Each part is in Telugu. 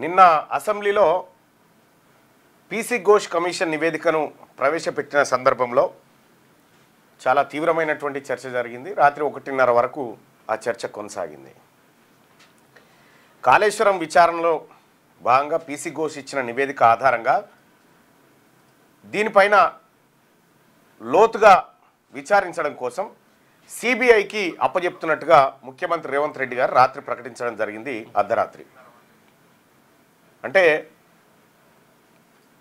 నిన్న అసెంబ్లీలో పీసీ ఘోష్ కమిషన్ నివేదికను ప్రవేశపెట్టిన సందర్భంలో చాలా తీవ్రమైనటువంటి చర్చ జరిగింది. రాత్రి 1:30 వరకు ఆ చర్చ కొనసాగింది. కాళేశ్వరం విచారణలో భాగంగా పీసీ ఘోష్ ఇచ్చిన నివేదిక ఆధారంగా దీనిపైన లోతుగా విచారించడం కోసం సిబిఐకి అప్పజెప్తున్నట్టుగా ముఖ్యమంత్రి రేవంత్ రెడ్డి గారు రాత్రి ప్రకటించడం జరిగింది. అర్ధరాత్రి అంటే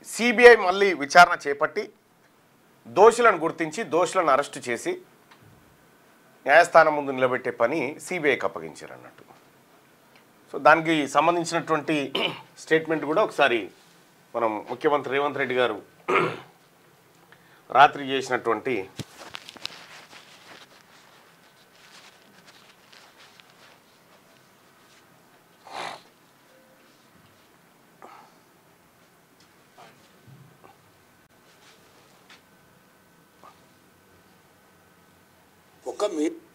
సిబిఐ మళ్ళీ విచారణ చేపట్టి దోషులను గుర్తించి దోషులను అరెస్టు చేసి న్యాయస్థానం ముందు నిలబెట్టే పని సిబిఐకి అప్పగించారు అన్నట్టు. సో దానికి సంబంధించినటువంటి స్టేట్మెంట్ కూడా ఒకసారి మనం ముఖ్యమంత్రి రేవంత్ రెడ్డి గారు రాత్రి చేసినటువంటి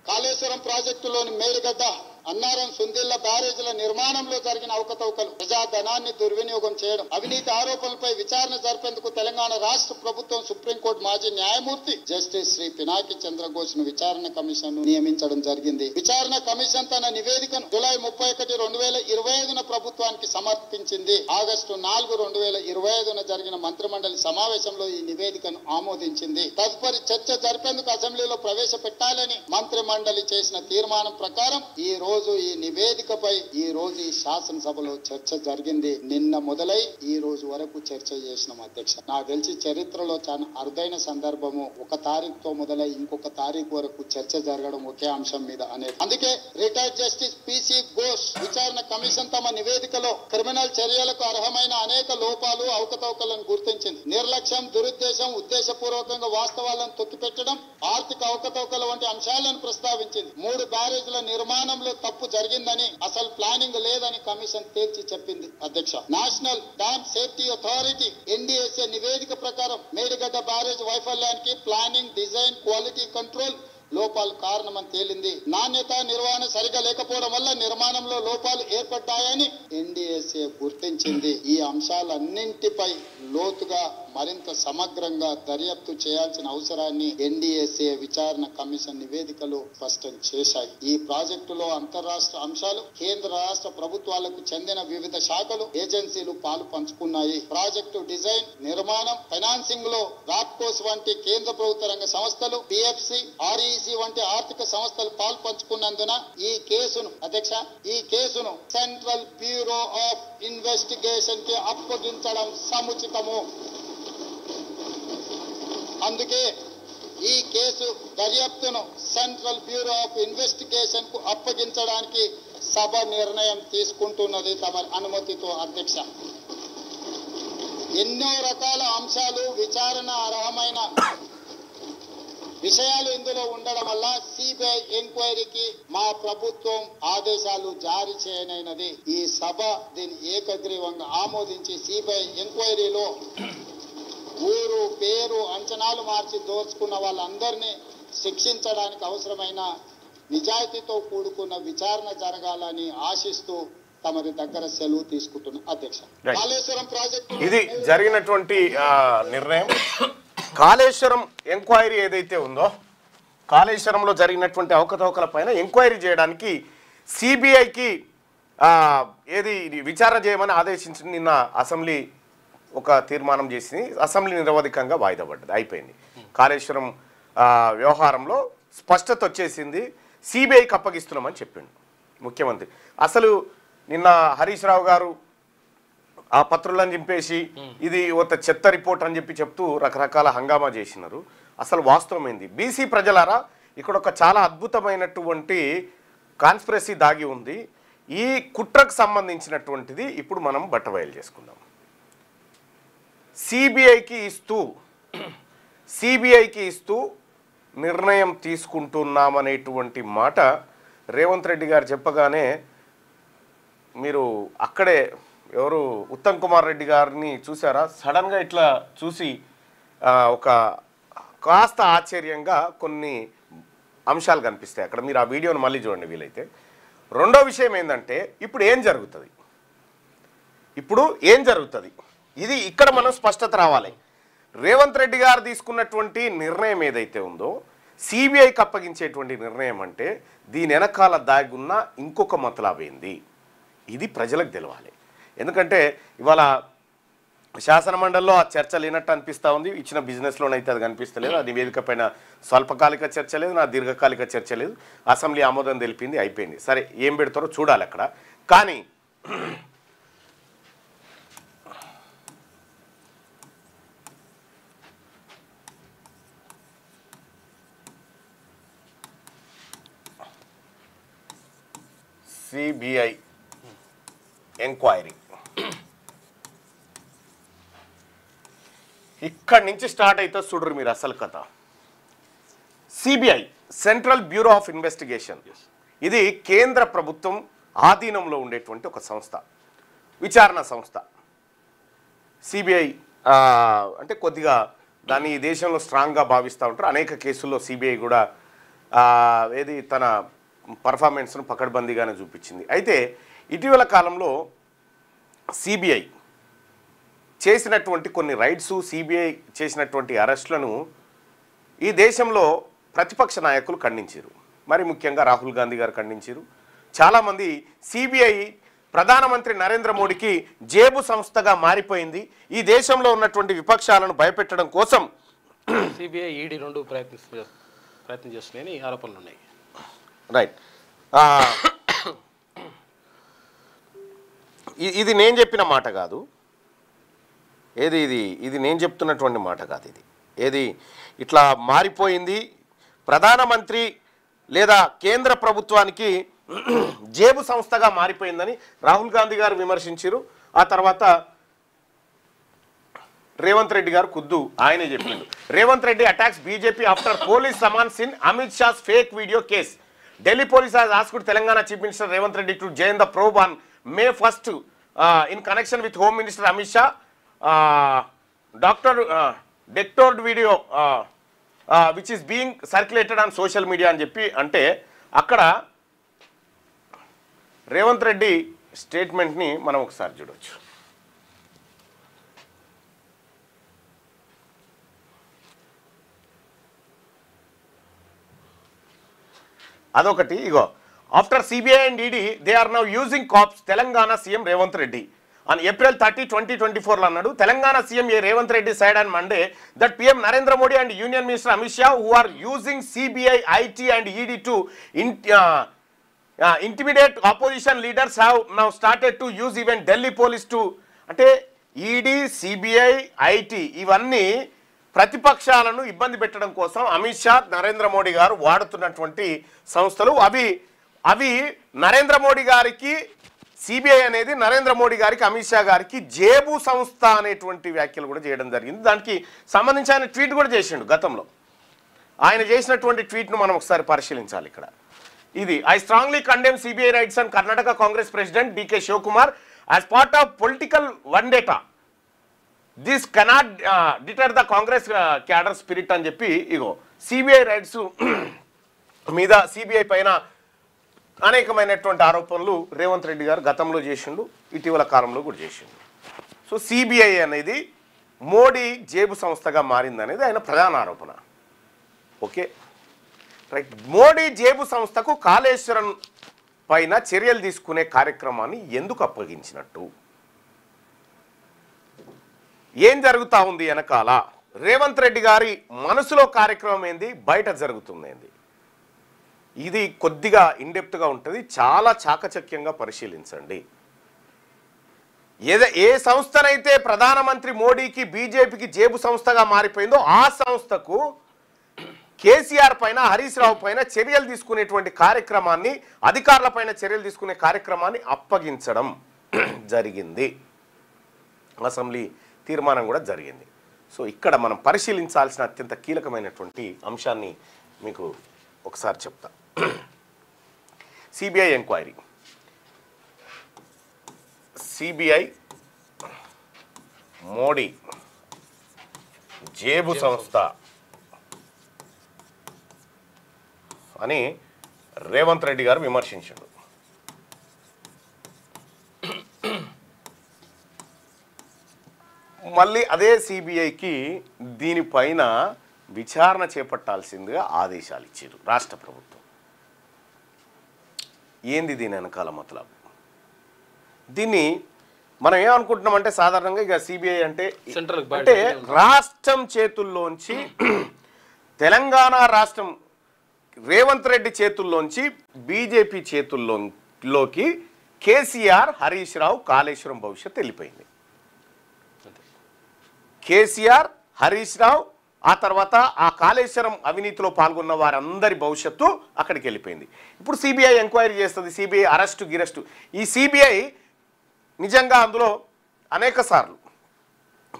కాళేశ్వరం ప్రాజెక్టులోని మేడిగడ్డ అన్నారం సుందిళ్ల బ్యారేజీల నిర్మాణంలో జరిగిన అవకతవకలు, ప్రజాధనాన్ని దుర్వినియోగం చేయడం, అవినీతి ఆరోపణలపై విచారణ జరిపేందుకు తెలంగాణ రాష్ట్ర ప్రభుత్వం సుప్రీంకోర్టు మాజీ న్యాయమూర్తి జస్టిస్ శ్రీ పినాకి చంద్రఘోష్ ను విచారణ కమిషన్ ను నియమించడం జరిగింది. విచారణ కమిషన్ తన నివేదికను జూలై 31, 2025 ప్రభుత్వానికి సమర్పించింది. ఆగస్టు 4, 2025 జరిగిన మంత్రిమండలి సమావేశంలో ఈ నివేదికను ఆమోదించింది. తదుపరి చర్చ జరిపేందుకు అసెంబ్లీలో ప్రవేశపెట్టాలని మంత్రి మండలి చేసిన తీర్మానం ప్రకారం ఈ నివేదికపై ఈ రోజు ఈ శాసనసభలో చర్చ జరిగింది. నిన్న మొదలై ఈ రోజు వరకు చర్చ చేసినాం అధ్యక్ష. నాకు తెలిసి చరిత్రలో చాలా అరుదైన సందర్భము. 1 తారీఖుతో మొదలై ఇంకొక తారీఖు వరకు చర్చ జరగడం ఒకే అంశం మీద అనేది. అందుకే రిటైర్డ్ జస్టిస్ పీసీ ఘోష్ విచారణ కమిషన్ తమ నివేదికలో క్రిమినల్ చర్యలకు అర్హమైన అనేక లోపాలు, అవకతవకలను గుర్తించింది. నిర్లక్ష్యం, దురుద్దేశం, ఉద్దేశపూర్వకంగా వాస్తవాలను తొక్కిపెట్టడం, ఆర్థిక అవకతవకల వంటి అంశాలను ప్రస్తావించింది. 3 బ్యారేజీల నిర్మాణంలో తప్పు జరిగిందని, అసలు ప్లానింగ్ లేదని కమిషన్ తేల్చి చెప్పింది అధ్యక్ష. National dam safety authority NDSA నివేదిక ప్రకారం మేడిగడ్డ బ్యారేజ్ వైఫల్యానికి ప్లానింగ్, డిజైన్, క్వాలిటీ కంట్రోల్ లోపాలు కారణమని తేలింది. నాణ్యత, నిర్వహణ సరిగా లేకపోవడం వల్ల నిర్మాణంలో లోపాలు ఏర్పడ్డాయని ఎన్డీఎస్ఏ గుర్తించింది. ఈ అంశాలన్నింటిపై లోతుగా మరింత సమగ్రంగా దర్యాప్తు చేయాల్సిన అవసరాన్ని ఎన్డీఎస్ఏ విచారణ కమిషన్ నివేదికలు స్పష్టం చేశాయి. ఈ ప్రాజెక్టులో అంతర్రాష్ట్ర అంశాలు, కేంద్ర రాష్ట్ర ప్రభుత్వాలకు చెందిన వివిధ శాఖలు, ఏజెన్సీలు పాలు పంచుకున్నాయి. ప్రాజెక్టు డిజైన్, నిర్మాణం, ఫైనాన్సింగ్ లో రాప్కోస్ వంటి కేంద్ర ప్రభుత్వ రంగ సంస్థలు, పిఎఫ్సి, ఆర్ఈసి వంటి ఆర్థిక సంస్థలు పాలు పంచుకున్నందున ఈ కేసును సెంట్రల్ బ్యూరో ఆఫ్ ఇన్వెస్టిగేషన్ కి అప్పగించడం సముచితము. అందుకే ఈ కేసు దర్యాప్తును సెంట్రల్ బ్యూరో ఆఫ్ ఇన్వెస్టిగేషన్ కు అప్పగించడానికి సభ నిర్ణయం తీసుకుంటున్నది తమ అనుమతితో అధ్యక్ష. ఎన్నో రకాల అంశాలు, విచారణ అర్హమైన విషయాలు ఇందులో ఉండడం వల్ల సిబిఐ ఎంక్వైరీకి మా ప్రభుత్వం ఆదేశాలు జారీ చేయనైనది. ఈ సభ దీన్ని ఏకగ్రీవంగా ఆమోదించి సిబిఐ ఎంక్వైరీలో ఊరు, పేరు, అంచనాలు మార్చి దోచుకున్న వాళ్ళందరినీ శిక్షించడానికి అవసరమైన నిజాయితీతో కూడుకున్న విచారణ జరగాలని ఆశిస్తూ తమరి దగ్గర సెలవు తీసుకుంటున్న అధ్యక్ష. కాళేశ్వరం ప్రాజెక్టు ఇది జరిగినటువంటి నిర్ణయం. కాళేశ్వరం ఎంక్వైరీ ఏదైతే ఉందో, కాళేశ్వరంలో జరిగినటువంటి అవకతవకల పైన ఎంక్వైరీ చేయడానికి సిబిఐకి విచారణ చేయమని ఆదేశించింది. నిన్న అసెంబ్లీ ఒక తీర్మానం చేసి అసెంబ్లీ నిరవధికంగా వాయిదా పడ్డది, అయిపోయింది. కాళేశ్వరం వ్యవహారంలో స్పష్టత వచ్చేసింది. సిబిఐకి అప్పగిస్తున్నామని చెప్పిండు ముఖ్యమంత్రి. అసలు నిన్న హరీష్ రావు గారు ఆ పత్రులను చింపేసి ఇది ఒక చెత్త రిపోర్ట్ అని చెప్తూ రకరకాల హంగామా చేసినారు. అసలు వాస్తవమైంది. బీసీ ప్రజలారా, ఇక్కడ ఒక చాలా అద్భుతమైనటువంటి కాన్స్పిరసీ దాగి ఉంది. ఈ కుట్రకు సంబంధించినటువంటిది ఇప్పుడు మనం బట్టబయలు చేసుకుందాం. సిబిఐకి ఇస్తూ నిర్ణయం తీసుకుంటున్నామనేటువంటి మాట రేవంత్ రెడ్డి గారు చెప్పగానే మీరు అక్కడే ఎవరు ఉత్తమ్ కుమార్ రెడ్డి గారిని చూసారా? సడన్గా ఇట్లా చూసి ఒక కాస్త ఆశ్చర్యంగా కొన్ని అంశాలు కనిపిస్తాయి అక్కడ. మీరు ఆ వీడియోని మళ్ళీ చూడండి వీలైతే. రెండో విషయం ఏంటంటే, ఇప్పుడు ఏం జరుగుతుంది? ఇప్పుడు ఏం జరుగుతుంది, ఇది ఇక్కడ మనం స్పష్టత రావాలి. రేవంత్ రెడ్డి గారు తీసుకున్నటువంటి నిర్ణయం ఏదైతే ఉందో సిబిఐకి అప్పగించేటువంటి నిర్ణయం అంటే దీని వెనకాల దాగున్న ఇంకొక మతలాబేంది, ఇది ప్రజలకు తెలవాలి. ఎందుకంటే ఇవాళ శాసనమండలిలో ఆ చర్చ లేనట్టు అనిపిస్తూ ఉంది. ఇచ్చిన బిజినెస్లోనైతే అది కనిపిస్తలేదు. అది వేదిక పైన స్వల్పకాలిక చర్చ లేదు, నా దీర్ఘకాలిక చర్చ లేదు. అసెంబ్లీ ఆమోదం తెలిపింది, అయిపోయింది. సరే ఏం పెడతారో చూడాలి అక్కడ. కానీ సిబిఐ ఎంక్వైరీ ఇక్కడి నుంచి స్టార్ట్ అవుతుంది. చూడరు మీరు అసలు కథ. CBI central bureau of investigation, ఇది కేంద్ర ప్రభుత్వం ఆధీనంలో ఉండేటువంటి ఒక సంస్థ, విచారణ సంస్థ. సిబిఐ అంటే కొద్దిగా దాన్ని ఈ దేశంలో స్ట్రాంగ్గా భావిస్తూ ఉంటారు. అనేక కేసుల్లో సిబిఐ కూడా ఏది తన పర్ఫార్మెన్స్ను పకడ్బందీగానే చూపించింది. అయితే ఇటీవల కాలంలో సిబిఐ చేసినటువంటి కొన్ని రైడ్స్, సిబిఐ చేసినటువంటి అరెస్టులను ఈ దేశంలో ప్రతిపక్ష నాయకులు ఖండించారు. మరి ముఖ్యంగా రాహుల్ గాంధీ గారు ఖండించారు. చాలామంది సిబిఐ ప్రధానమంత్రి నరేంద్ర మోడీకి జేబు సంస్థగా మారిపోయింది, ఈ దేశంలో ఉన్నటువంటి విపక్షాలను భయపెట్టడం కోసం సిబిఐ ఈడీ రెండు ప్రయత్నం చేస్తున్నాయని ఆరోపణలు ఉన్నాయి. రైట్. ఇది నేను చెప్పిన మాట కాదు, ఇది నేను చెప్తున్నటువంటి మాట కాదు. ఇది ఇట్లా మారిపోయింది, ప్రధానమంత్రి లేదా కేంద్ర ప్రభుత్వానికి జేబు సంస్థగా మారిపోయిందని రాహుల్ గాంధీ గారు విమర్శించారు. ఆ తర్వాత రేవంత్ రెడ్డి గారు ఖుద్దు ఆయనే చెప్పారు. Revanth Reddy attacks BJP after police summons in Amit Shah's fake video case. Delhi police has asked Telangana Chief Minister Revanth Reddy to join the probe on May 1st in connection with Home Minister Amit Shah. Doctored video which is being circulated on social media అని చెప్పి అంటే అక్కడ రేవంత్ రెడ్డి స్టేట్మెంట్ని మనం ఒకసారి చూడవచ్చు. అదొకటి. ఇగో, after CBI and ED they are now using cops, Telangana CM Revanth Reddy on April 30, 2024 అన్నాడు. Telangana CM Revanth Reddy said on Monday that PM Narendra Modi and Union Minister Amit Shah who are using CBI, IT and ED to intimidate opposition leaders have now started to use even Delhi police to అంటే ఈడీ, సిబిఐ, ఐటీ ఇవన్నీ ప్రతిపక్షాలను ఇబ్బంది పెట్టడం కోసం అమిత్ షా, నరేంద్ర మోడీ గారు వాడుతున్నటువంటి సంస్థలు. అవి నరేంద్ర మోడీ గారికి, సిబిఐ అనేది నరేంద్ర మోడీ గారికి, అమిత్ షా గారికి జేబు సంస్థ అనేటువంటి వ్యాఖ్యలు కూడా చేయడం జరిగింది. దానికి సంబంధించి ఆయన ట్వీట్ కూడా చేసిండు గతంలో. ఆయన చేసినటువంటి ట్వీట్ను మనం ఒకసారి పరిశీలించాలి ఇక్కడ. ఇది I strongly condemn CBI raids and Karnataka Congress president D K Shivakumar as part of political vendetta. This cannot deter the Congress cadre spirit అని చెప్పి ఇగో సిబిఐ రైట్స్ మీద సిబిఐ పైన అనేకమైనటువంటి ఆరోపణలు రేవంత్ రెడ్డి గారు గతంలో చేసిండు, ఇటీవల కాలంలో కూడా చేసిండు. సో సిబిఐ అనేది మోడీ జేబు సంస్థగా మారిందనేది ఆయన ప్రధాన ఆరోపణ. Okay right. మోడీ జేబు సంస్థకు కాళేశ్వరం పైన చర్యలు తీసుకునే కార్యక్రమాన్ని ఎందుకు అప్పగించినట్టు, ఏం జరుగుతూ ఉంది వెనకాల, రేవంత్ రెడ్డి గారి మనసులో కార్యక్రమం ఏంది, బయట జరుగుతుంది ఏంది, ఇది కొద్దిగా ఇన్డెప్త్గా ఉంటుంది. చాలా చాకచక్యంగా పరిశీలించండి. ఏ సంస్థనైతే ప్రధానమంత్రి మోడీకి, బీజేపీకి జేబు సంస్థగా మారిపోయిందో ఆ సంస్థకు కేసీఆర్ పైన, హరీష్ రావు పైన చర్యలు తీసుకునేటువంటి కార్యక్రమాన్ని, అధికారుల పైన చర్యలు తీసుకునే కార్యక్రమాన్ని అప్పగించడం జరిగింది. అసెంబ్లీ తీర్మానం కూడా జరిగింది. సో ఇక్కడ మనం పరిశీలించాల్సిన అత్యంత కీలకమైనటువంటి అంశాన్ని మీకు ఒకసారి చెప్తా. CBI enquiry. సిబిఐ మోడీ జేబు సంస్థ అని రేవంత్ రెడ్డి గారు విమర్శించాడు. మళ్ళీ అదే సిబిఐకి దీనిపైన విచారణ చేపట్టాల్సిందిగా ఆదేశాలు ఇచ్చారు రాష్ట్ర ప్రభుత్వం. ఏంది దీని వెనకాల మతలబు? దీన్ని మనం ఏమనుకుంటున్నామంటే సాధారణంగా ఇక సిబిఐ అంటే అంటే రాష్ట్రం చేతుల్లోంచి తెలంగాణ రాష్ట్రం రేవంత్ రెడ్డి చేతుల్లోంచి బీజేపీ చేతుల్లోకి కేసీఆర్, హరీష్ రావు, కాళేశ్వరం భవిష్యత్తు వెళ్ళిపోయింది. కేసీఆర్, హరీష్ రావు, ఆ తర్వాత ఆ కాళేశ్వరం అవినీతిలో పాల్గొన్న వారందరి భవిష్యత్తు అక్కడికి వెళ్ళిపోయింది. ఇప్పుడు సిబిఐ ఎంక్వైరీ చేస్తుంది, సిబిఐ అరెస్టు గిరెస్టు. ఈ సిబిఐ నిజంగా అందులో అనేక సార్లు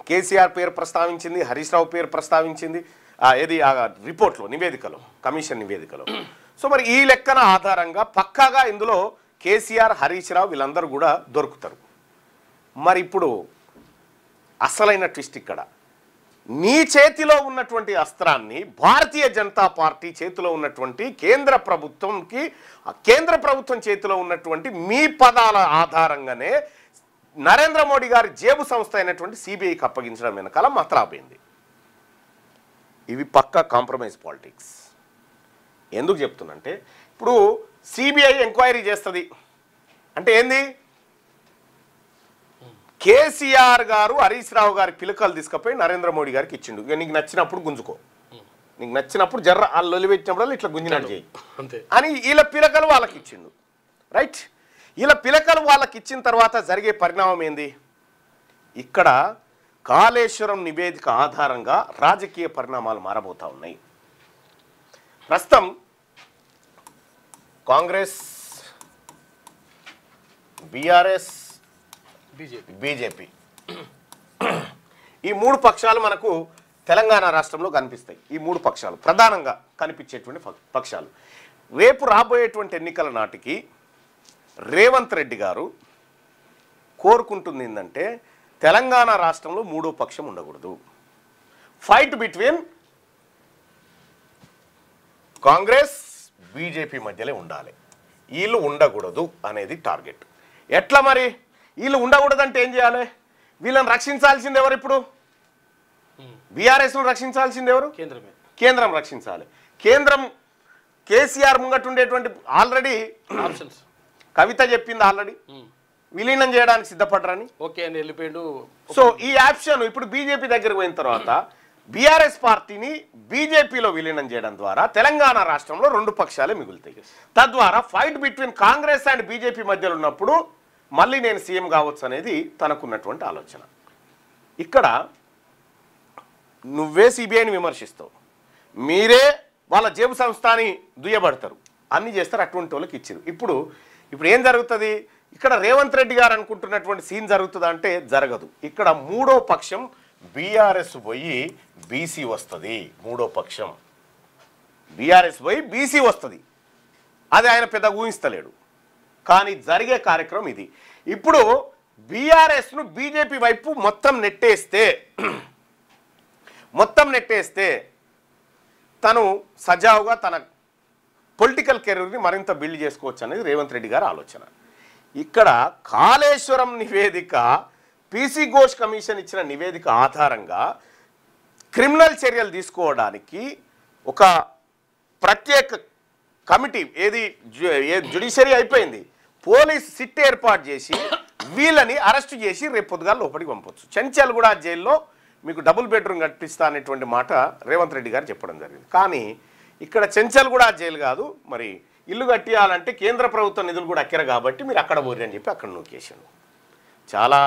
కేసీఆర్ పేరు ప్రస్తావించింది, హరీష్ రావు పేరు ప్రస్తావించింది, ఏది ఆ రిపోర్ట్లో, నివేదికలో, కమిషన్ నివేదికలో. సో మరి ఈ లెక్కన ఆధారంగా పక్కాగా ఇందులో కేసీఆర్, హరీష్ రావు వీళ్ళందరూ కూడా దొరుకుతారు. మరి ఇప్పుడు అసలైన ట్విస్ట్ ఇక్కడ, నీ చేతిలో ఉన్నటువంటి అస్త్రాన్ని భారతీయ జనతా పార్టీ చేతిలో ఉన్నటువంటి కేంద్ర ప్రభుత్వం చేతిలో ఉన్నటువంటి మీ పదాల ఆధారంగానే నరేంద్ర మోడీ గారి జేబు సంస్థ అయినటువంటి సిబిఐకి అప్పగించడం వెనకాల మతలాబైంది. ఇవి పక్కా కాంప్రమైజ్ పాలిటిక్స్. ఎందుకు చెప్తున్నంటే ఇప్పుడు సిబిఐ ఎంక్వైరీ చేస్తుంది అంటే ఏంది? కేసీఆర్ గారు హరీష్ రావు గారి పిలకలు తీసుకుపోయి నరేంద్ర మోడీ గారికి ఇచ్చిండు. ఇక నీకు నచ్చినప్పుడు గుంజుకో, నీకు నచ్చినప్పుడు జర్ర వాళ్ళు లొలిపెట్టినప్పుడు ఇట్లా గుంజినట్టు చేయి అని వీళ్ళ పిలకలు వాళ్ళకి ఇచ్చిండు. రైట్? వీళ్ళ పిలకలు వాళ్ళకి ఇచ్చిన తర్వాత జరిగే పరిణామం ఏంది? ఇక్కడ కాళేశ్వరం నివేదిక ఆధారంగా రాజకీయ పరిణామాలు మారబోతా ఉన్నాయి. ప్రస్తుతం కాంగ్రెస్, బీఆర్ఎస్, బీజేపీ ఈ మూడు పక్షాలు మనకు తెలంగాణ రాష్ట్రంలో కనిపిస్తాయి. ఈ మూడు పక్షాలు ప్రధానంగా కనిపించేటువంటి పక్షాలు. రేపు రాబోయేటువంటి ఎన్నికల నాటికి రేవంత్ రెడ్డి గారు కోరుకుంటుంది ఏంటంటే తెలంగాణ రాష్ట్రంలో మూడో పక్షం ఉండకూడదు. ఫైట్ బిట్వీన్ కాంగ్రెస్, బీజేపీ మధ్యలో ఉండాలి, వీళ్ళు ఉండకూడదు అనేది టార్గెట్. ఎట్లా మరి? వీళ్ళు ఉండకూడదంటే ఏం చేయాలి? వీళ్ళని రక్షించాల్సింది ఎవరు? ఇప్పుడు బీఆర్ఎస్ను రక్షించాల్సింది ఎవరు? కేంద్రం రక్షించాలి. కేంద్రం కేసీఆర్ ముంగటుండేటువంటి ఆల్రెడీ ఆప్షన్స్ కవిత చెప్పింది, ఆల్రెడీ విలీనం చేయడానికి సిద్ధపడ్డారని. ఓకే అని వెళ్ళిపోయాడు. సో ఈ ఆప్షన్ ఇప్పుడు బీజేపీ దగ్గరకు పోయిన తర్వాత బీఆర్ఎస్ పార్టీని బీజేపీలో విలీనం చేయడం ద్వారా తెలంగాణ రాష్ట్రంలో రెండు పక్షాలే మిగులుతాయి. తద్వారా fight between Congress and BJP మధ్యలో ఉన్నప్పుడు మళ్ళీ నేను సీఎం కావచ్చు అనేది తనకున్నటువంటి ఆలోచన. ఇక్కడ నువ్వే సిబిఐని విమర్శిస్తావు, మీరే వాళ్ళ జేబు సంస్థని దుయ్యబడతారు, అన్నీ చేస్తారు. అటువంటి వాళ్ళకి ఇచ్చారు. ఇప్పుడు ఏం జరుగుతుంది? ఇక్కడ రేవంత్ రెడ్డి గారు అనుకుంటున్నటువంటి సీన్ జరుగుతుందా అంటే జరగదు. ఇక్కడ మూడో పక్షం బీఆర్ఎస్ పోయి బీసీ వస్తుంది. మూడో పక్షం బీఆర్ఎస్ పోయి బీసీ వస్తుంది. అది ఆయన పెద్ద ఊహిస్తలేడు. కానీ జరిగే కార్యక్రమం ఇది. ఇప్పుడు బీఆర్ఎస్ను బీజేపీ వైపు మొత్తం నెట్టేస్తే తను సజావుగా తన పొలిటికల్ కెరీర్ని మరింత బిల్డ్ చేసుకోవచ్చు అనేది రేవంత్ రెడ్డి గారి ఆలోచన. ఇక్కడ కాళేశ్వరం నివేదిక, పీసీ ఘోష్ కమిషన్ ఇచ్చిన నివేదిక ఆధారంగా క్రిమినల్ చర్యలు తీసుకోవడానికి ఒక ప్రత్యేక కమిటీ, ఏది జ్యుడిషియరీ అయిపోయింది, పోలీస్ సిట్ ఏర్పాటు చేసి వీళ్ళని అరెస్ట్ చేసి రేపు పొద్దుగా లోపలికి పంపొచ్చు. చెంచల్గూడ జైల్లో మీకు డబుల్ బెడ్రూమ్ కట్టిస్తా అనేటువంటి మాట రేవంత్ రెడ్డి గారు చెప్పడం జరిగింది. కానీ ఇక్కడ చెంచల్గూడ జైలు కాదు, మరి ఇల్లు కట్టియాలంటే కేంద్ర ప్రభుత్వ నిధులు కూడా అక్కర కాబట్టి మీరు అక్కడ పోరు అని చెప్పి అక్కడ నూకేసాడు. చాలా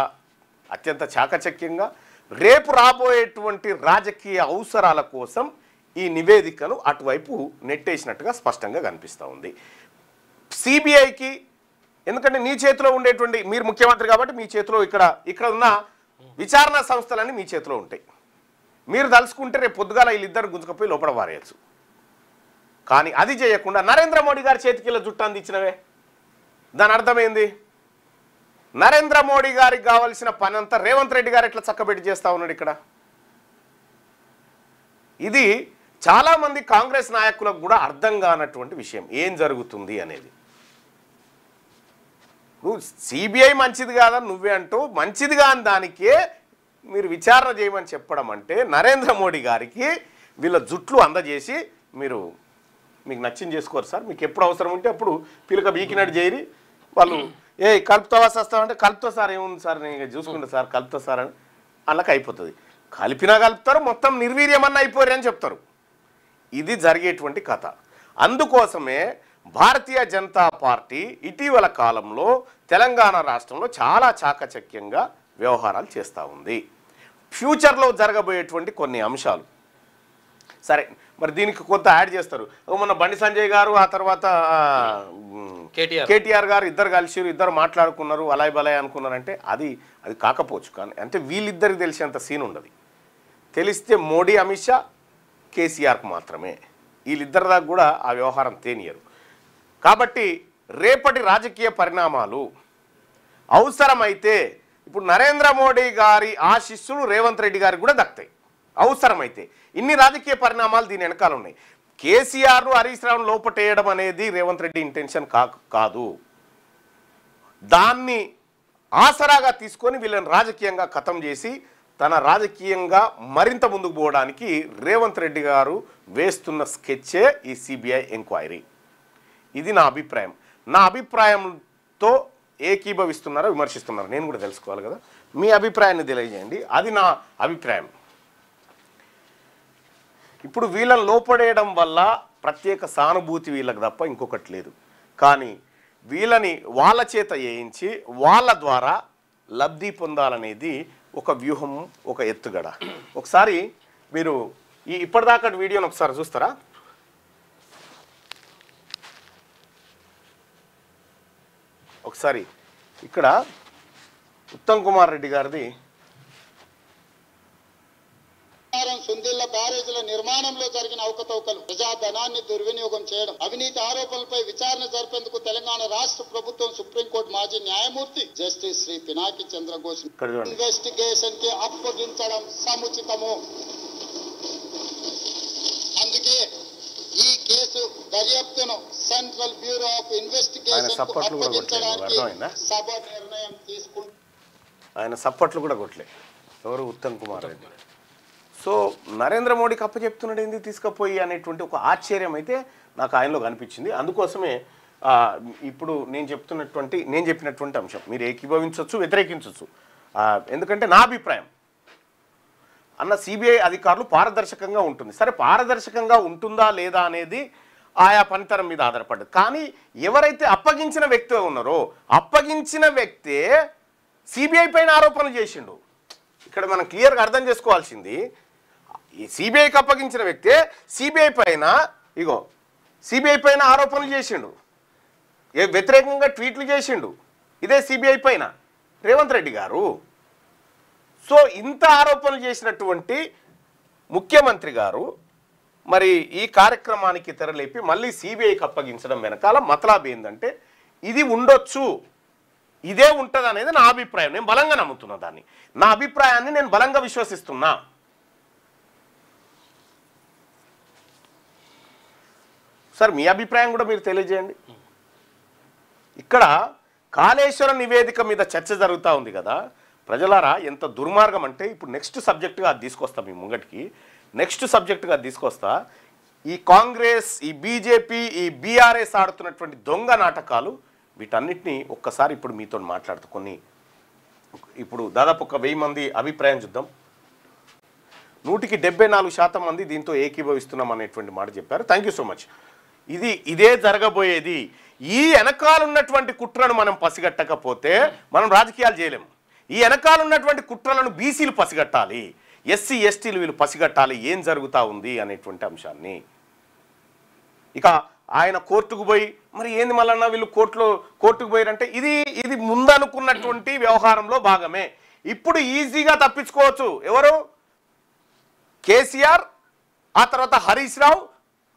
అత్యంత చాకచక్యంగా రేపు రాబోయేటువంటి రాజకీయ అవసరాల కోసం ఈ నివేదికను అటువైపు నెట్టేసినట్టుగా స్పష్టంగా కనిపిస్తూ ఉంది. సిబిఐకి ఎందుకంటే నీ చేతిలో ఉండేటువంటి, మీరు ముఖ్యమంత్రి కాబట్టి మీ చేతిలో ఇక్కడ ఉన్న విచారణ సంస్థలన్నీ మీ చేతిలో ఉంటాయి. మీరు తలుచుకుంటే రేపు పొద్దుగాల వీళ్ళిద్దరు గుంజుకపోయి లోపల వారేయచ్చు. కానీ అది చేయకుండా నరేంద్ర మోడీ గారి చేతికి ఇలా జుట్టు అందించినవే. దాని అర్థమైంది, నరేంద్ర మోడీ గారికి కావాల్సిన పని అంతా రేవంత్ రెడ్డి గారు ఎట్లా చక్కబెట్టి చేస్తా ఉన్నాడు ఇక్కడ. ఇది చాలామంది కాంగ్రెస్ నాయకులకు కూడా అర్థం కానటువంటి విషయం ఏం జరుగుతుంది అనేది. నువ్వు సిబిఐ మంచిది కాదని నువ్వే అంటూ మంచిది కాని దానికే మీరు విచారణ చేయమని చెప్పడం అంటే నరేంద్ర మోడీ గారికి వీళ్ళ జుట్లు అందజేసి మీకు నచ్చింది చేసుకోరు సార్, మీకు ఎప్పుడు అవసరం ఉంటే అప్పుడు పిలక బీకినట్టు చేయరి, వాళ్ళు కలుపుతావా వస్తామంటే కలుపుతా సార్, ఏముంది సార్ నేను చూసుకుంటా సార్, కలుపుతా సార్ అని అలాగ అయిపోతుంది. కలిపినా కలుపుతారు, మొత్తం నిర్వీర్యమన్నా అయిపోరు అని చెప్తారు. ఇది జరిగేటువంటి కథ. అందుకోసమే భారతీయ జనతా పార్టీ ఇటీవల కాలంలో తెలంగాణ రాష్ట్రంలో చాలా చాకచక్యంగా వ్యవహారాలు చేస్తూ ఉంది. ఫ్యూచర్లో జరగబోయేటువంటి కొన్ని అంశాలు సరే, మరి దీనికి కొంత యాడ్ చేస్తారు. మొన్న బండి సంజయ్ గారు ఆ తర్వాత కేటీఆర్ గారు ఇద్దరు కలిసి ఇద్దరు మాట్లాడుకున్నారు, అలాయ్ బలాయ్ అనుకున్నారంటే అది కాకపోవచ్చు. కానీ అంటే వీళ్ళిద్దరికి తెలిసేంత సీన్ ఉండదు. తెలిస్తే మోడీ, అమిత్ షా, కేసీఆర్కు మాత్రమే. వీళ్ళిద్దరి దాకా కూడా ఆ వ్యవహారం తేనియరు. కాబట్టి రేపటి రాజకీయ పరిణామాలు అవసరమైతే ఇప్పుడు నరేంద్ర మోడీ గారి ఆశీస్సులు రేవంత్ రెడ్డి గారికి కూడా దక్కుతాయి అవసరమైతే. ఇన్ని రాజకీయ పరిణామాలు దీని వెనకాల ఉన్నాయి. కేసీఆర్ను హరీష్ రావును లోపటేయడం అనేది రేవంత్ రెడ్డి ఇంటెన్షన్ కాదు. దాన్ని ఆసరాగా తీసుకొని వీళ్ళని రాజకీయంగా ఖతం చేసి తన రాజకీయంగా మరింత ముందుకు పోవడానికి రేవంత్ రెడ్డి గారు వేస్తున్న స్కెచ్చే ఈ సిబిఐ ఎంక్వైరీ. ఇది నా అభిప్రాయం. నా అభిప్రాయంతో ఏకీభవిస్తున్నారో విమర్శిస్తున్నారో నేను కూడా తెలుసుకోవాలి కదా. మీ అభిప్రాయాన్ని తెలియజేయండి. అది నా అభిప్రాయం. ఇప్పుడు వీళ్ళని లోపడేయడం వల్ల ప్రత్యేక సానుభూతి వీళ్ళకి తప్ప ఇంకొకటి లేదు. కానీ వీళ్ళని వాళ్ళ చేత వేయించి వాళ్ళ ద్వారా లబ్ధి పొందాలనేది ఒక వ్యూహం, ఒక ఎత్తుగడ. ఒకసారి మీరు ఇప్పటిదాకా వీడియోని ఒకసారి చూస్తారా? ఒకసారి ఇక్కడ ఉత్తమ్ కుమార్ రెడ్డి గారిది సుందిళ్ల బ్యారేజీల నిర్మాణంలో జరిగిన అవకతవకలు, ప్రజాధనాన్ని దుర్వినియోగం చేయడం, అవినీతి ఆరోపణలపై విచారణ జరిపేందుకు తెలంగాణ రాష్ట్ర ప్రభుత్వం సుప్రీంకోర్టు మాజీ న్యాయమూర్తి జస్టిస్ శ్రీ పినాకి చంద్రఘోష్ ఇన్వెస్టిగేషన్ కి అప్పగించడం సముచితము. అందుకే ఈ కేసు దర్యాప్తును సెంట్రల్ బ్యూరో ఆఫ్ ఇన్వెస్టిగేషన్ కు అప్పగించడానికి సభ నిర్ణయం తీసుకుంది. ఆయన సప్పట్లు కూడా కొట్టలే ఎవరు? ఉత్తమ్ కుమార్ రెడ్డి. సో నరేంద్ర మోడీకి అప్పచెప్తున్నాడు ఏంది తీసుకుపోయి అనేటువంటి ఒక ఆశ్చర్యం అయితే నాకు ఆయనలో కనిపించింది. అందుకోసమే ఇప్పుడు నేను చెప్పినటువంటి అంశం మీరు ఏకీభవించవచ్చు, వ్యతిరేకించవచ్చు. ఎందుకంటే నా అభిప్రాయం అన్న సిబిఐ అధికారులు పారదర్శకంగా ఉంటుంది. సరే, పారదర్శకంగా ఉంటుందా లేదా అనేది ఆయా పనితరం మీద ఆధారపడ్డది. కానీ ఎవరైతే అప్పగించిన వ్యక్తి ఉన్నారో అప్పగించిన వ్యక్తే సిబిఐ పైన ఆరోపణలు చేసిండు. ఇక్కడ మనం క్లియర్గా అర్థం చేసుకోవాల్సింది, ఈ సిబిఐకి అప్పగించిన వ్యక్తే సిబిఐ పైన ఆరోపణలు చేసిండు, వ్యతిరేకంగా ట్వీట్లు చేసిండు. ఇదే సిబిఐ పైన రేవంత్ రెడ్డి గారు. సో ఇంత ఆరోపణలు చేసినటువంటి ముఖ్యమంత్రి గారు మరి ఈ కార్యక్రమానికి తెరలేపి మళ్ళీ సిబిఐకి అప్పగించడం వెనకాల మతలబ్ ఏంటంటే ఇది ఉండొచ్చు, ఇదే ఉంటుంది అనేది నా అభిప్రాయం. నేను బలంగా నమ్ముతున్నా దాన్ని. నా అభిప్రాయాన్ని నేను బలంగా విశ్వసిస్తున్నా. సార్ మీ అభిప్రాయం కూడా మీరు తెలియజేయండి. ఇక్కడ కాళేశ్వరం నివేదిక మీద చర్చ జరుగుతూ ఉంది కదా ప్రజలారా. ఎంత దుర్మార్గం అంటే ఇప్పుడు నెక్స్ట్ సబ్జెక్టుగా అది తీసుకొస్తా మీ ముంగటికి. నెక్స్ట్ సబ్జెక్టుగా తీసుకొస్తా. ఈ కాంగ్రెస్, ఈ బీజేపీ, ఈ బీఆర్ఎస్ ఆడుతున్నటువంటి దొంగ నాటకాలు వీటన్నిటిని ఒక్కసారి ఇప్పుడు మీతో మాట్లాడుతూ ఇప్పుడు దాదాపు 1000 మంది అభిప్రాయం చూద్దాం. 174% మంది దీంతో ఏకీభవిస్తున్నాం అనేటువంటి మాట చెప్పారు. Thank you so much. ఇదే జరగబోయేది. ఈ వెనకాలన్నటువంటి కుట్రను మనం పసిగట్టకపోతే మనం రాజకీయాలు చేయలేము. ఈ వెనకాలన్నటువంటి కుట్రలను బీసీలు పసిగట్టాలి, ఎస్సీ ఎస్టీలు వీళ్ళు పసిగట్టాలి ఏం జరుగుతూ ఉంది అనేటువంటి అంశాన్ని. ఇక ఆయన కోర్టుకు పోయి మరి ఏంది మళ్ళీ వీళ్ళు కోర్టుకు పోయారంటే ఇది ముందనుకున్నటువంటి వ్యవహారంలో భాగమే. ఇప్పుడు ఈజీగా తప్పించుకోవచ్చు. ఎవరు? కేసీఆర్, ఆ తర్వాత హరీష్ రావు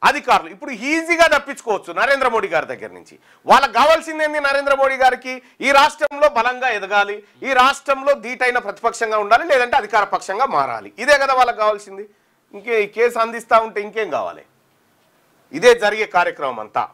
అధికారులు ఇప్పుడు ఈజీగా తప్పించుకోవచ్చు నరేంద్ర మోడీ గారి దగ్గర నుంచి. వాళ్ళకి కావాల్సిందేంది? నరేంద్ర మోడీ గారికి ఈ రాష్ట్రంలో బలంగా ఎదగాలి, ఈ రాష్ట్రంలో ధీటైన ప్రతిపక్షంగా ఉండాలి, లేదంటే అధికార పక్షంగా మారాలి. ఇదే కదా వాళ్ళకి కావాల్సింది. ఈ కేసు అందిస్తూ ఉంటే ఇంకేం కావాలి? ఇదే జరిగే కార్యక్రమం అంతా.